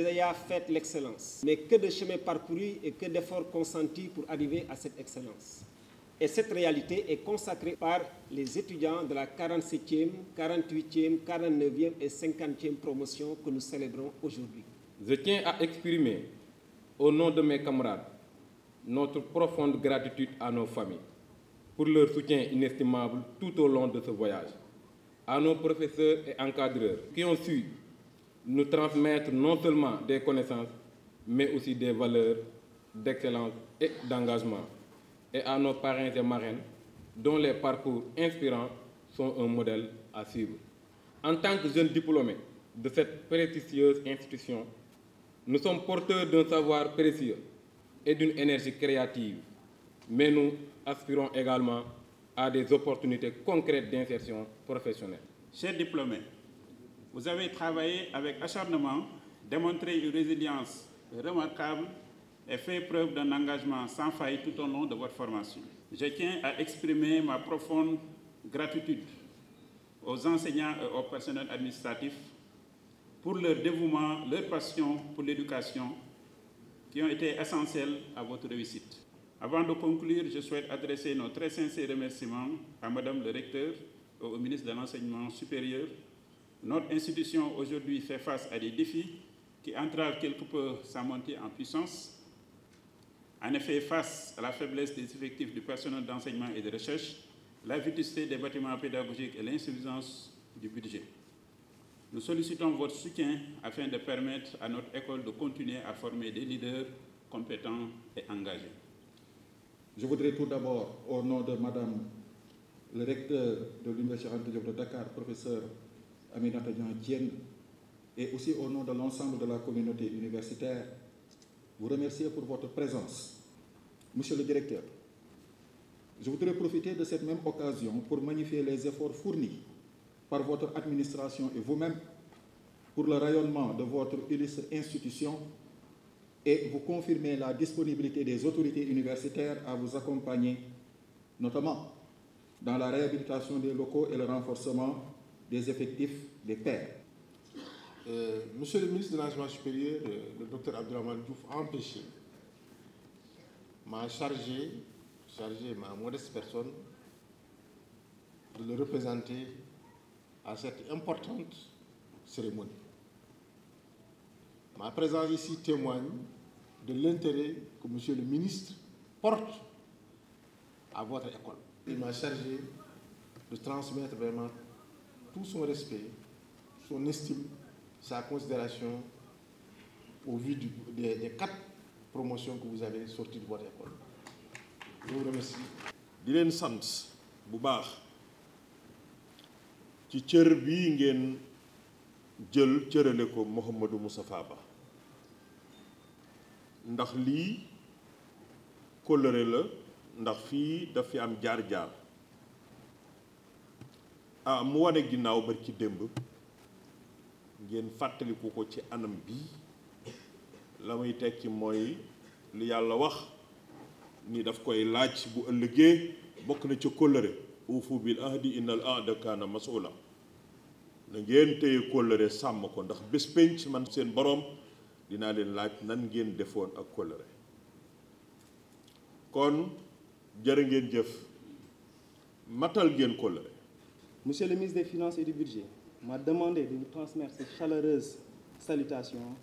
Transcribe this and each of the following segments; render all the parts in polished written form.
l'ESEA fête l'excellence. Mais que de chemin parcouru et que d'efforts consentis pour arriver à cette excellence. Et cette réalité est consacrée par les étudiants de la 47e, 48e, 49e et 50e promotion que nous célébrons aujourd'hui. Je tiens à exprimer, au nom de mes camarades, notre profonde gratitude à nos familles pour leur soutien inestimable tout au long de ce voyage, à nos professeurs et encadreurs qui ont su nous transmettre non seulement des connaissances, mais aussi des valeurs d'excellence et d'engagement, et à nos parrains et marraines, dont les parcours inspirants sont un modèle à suivre. En tant que jeunes diplômés de cette prestigieuse institution, nous sommes porteurs d'un savoir précieux et d'une énergie créative, mais nous aspirons également à des opportunités concrètes d'insertion professionnelle. Chers diplômés, vous avez travaillé avec acharnement, démontré une résilience remarquable et fait preuve d'un engagement sans faille tout au long de votre formation. Je tiens à exprimer ma profonde gratitude aux enseignants et au personnel administratif pour leur dévouement, leur passion pour l'éducation qui ont été essentiels à votre réussite. Avant de conclure, je souhaite adresser nos très sincères remerciements à Madame le recteur et au ministre de l'Enseignement supérieur. Notre institution aujourd'hui fait face à des défis qui entravent quelque peu sa montée en puissance. En effet, face à la faiblesse des effectifs du personnel d'enseignement et de recherche, la vétusté des bâtiments pédagogiques et l'insuffisance du budget, nous sollicitons votre soutien afin de permettre à notre école de continuer à former des leaders compétents et engagés. Je voudrais tout d'abord, au nom de Madame le recteur de l'Université Cheikh Anta Diop de Dakar, professeur Aminata Diène, et aussi au nom de l'ensemble de la communauté universitaire, vous remercier pour votre présence. Monsieur le directeur, je voudrais profiter de cette même occasion pour magnifier les efforts fournis par votre administration et vous-même pour le rayonnement de votre illustre institution et vous confirmer la disponibilité des autorités universitaires à vous accompagner, notamment dans la réhabilitation des locaux et le renforcement des effectifs des pairs. Monsieur le ministre de l'Enseignement supérieur, le docteur Abdourahmane Diouf, a empêché, m'a chargé ma modeste personne de le représenter à cette importante cérémonie. Ma présence ici témoigne de l'intérêt que monsieur le ministre porte à votre école. Il m'a chargé de transmettre vraiment tout son respect, son estime, sa considération au vu des 4 promotions que vous avez sorties de votre école. Je vous remercie. di leen sant bu baax ci cër bii ngeen jël cërale ko Mouhamadou Moustapha Ba ndax lii kóllëre la ndax fii daf fi am jaar-jaar mu wane ginnaaw barki démb ngeen fàttaliku ko ci anam bii la muy tekki mooy li yàlla wax ni daf koy laaj bu ëllëgee bokk na ci kóllëre uufu bil ahdi innal ahda kaana mas'uula na ngeen téye kóllëre sàmm ko ndax bés penc man seen boroom dinaa leen laaj nan ngeen defoon ak kóllëre kon jërë ngeen jëf matal ngeen kóllëre. Monsieur le ministre des Finances et du Budget m'a demandé de vous transmettre ces chaleureuses salutations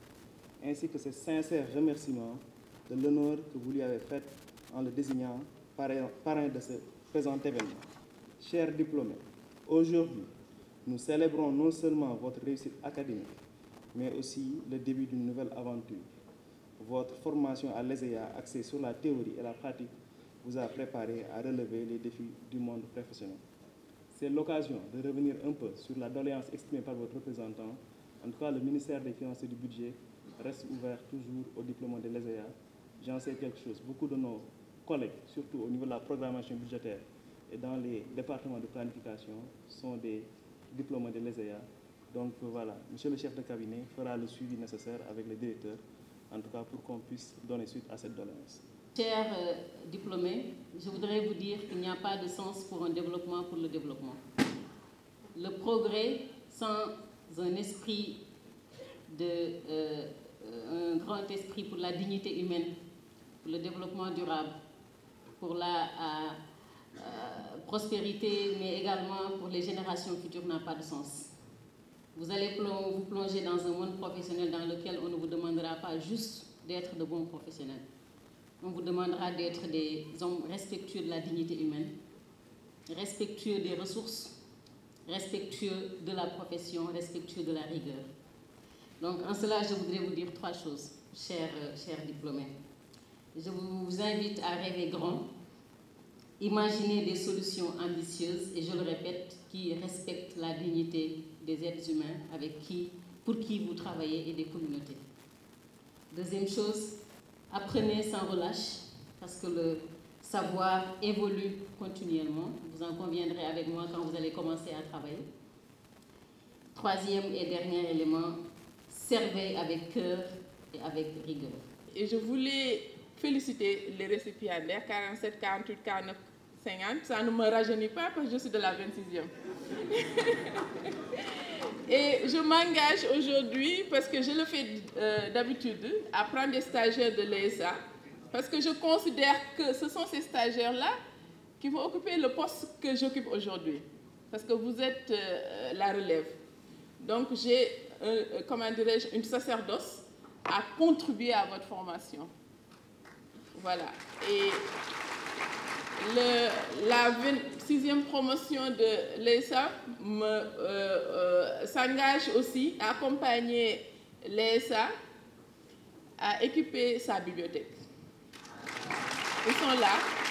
ainsi que ces sincères remerciements de l'honneur que vous lui avez fait en le désignant parrain de ce présent événement. Chers diplômés, aujourd'hui, nous célébrons non seulement votre réussite académique, mais aussi le début d'une nouvelle aventure. Votre formation à l'ESEA, axée sur la théorie et la pratique, vous a préparé à relever les défis du monde professionnel. C'est l'occasion de revenir un peu sur la doléance exprimée par votre représentant. En tout cas, le ministère des Finances et du Budget reste ouvert toujours aux diplômés de l'ESEA. J'en sais quelque chose. Beaucoup de nos collègues, surtout au niveau de la programmation budgétaire et dans les départements de planification, sont des diplômés de l'ESEA. Donc voilà, monsieur le chef de cabinet fera le suivi nécessaire avec les directeurs, en tout cas pour qu'on puisse donner suite à cette doléance. Chers diplômés, je voudrais vous dire qu'il n'y a pas de sens pour un développement pour le développement. Le progrès sans un esprit de grand esprit pour la dignité humaine, pour le développement durable, pour la prospérité, mais également pour les générations futures n'a pas de sens. Vous allez vous plonger dans un monde professionnel dans lequel on ne vous demandera pas juste d'être de bons professionnels. On vous demandera d'être des hommes respectueux de la dignité humaine, respectueux des ressources, respectueux de la profession, respectueux de la rigueur. Donc en cela, je voudrais vous dire 3 choses, chers diplômés. Je vous invite à rêver grand, imaginer des solutions ambitieuses, et je le répète, qui respectent la dignité des êtres humains pour qui vous travaillez et des communautés. Deuxième chose, apprenez sans relâche, parce que le savoir évolue continuellement. Vous en conviendrez avec moi quand vous allez commencer à travailler. Troisième et dernier élément, servez avec cœur et avec rigueur. Et je voulais féliciter les récipiendaires 47, 48, 49, 50. Ça ne me rajeunit pas parce que je suis de la 26e. Et je m'engage aujourd'hui, parce que je le fais d'habitude, à prendre des stagiaires de l'ESA, parce que je considère que ce sont ces stagiaires-là qui vont occuper le poste que j'occupe aujourd'hui, parce que vous êtes la relève. Donc j'ai, comment dirais-je, une sacerdoce à contribuer à votre formation. Voilà. Et la 26e promotion de l'ESA s'engage aussi à accompagner l'ESA à équiper sa bibliothèque. Ils sont là.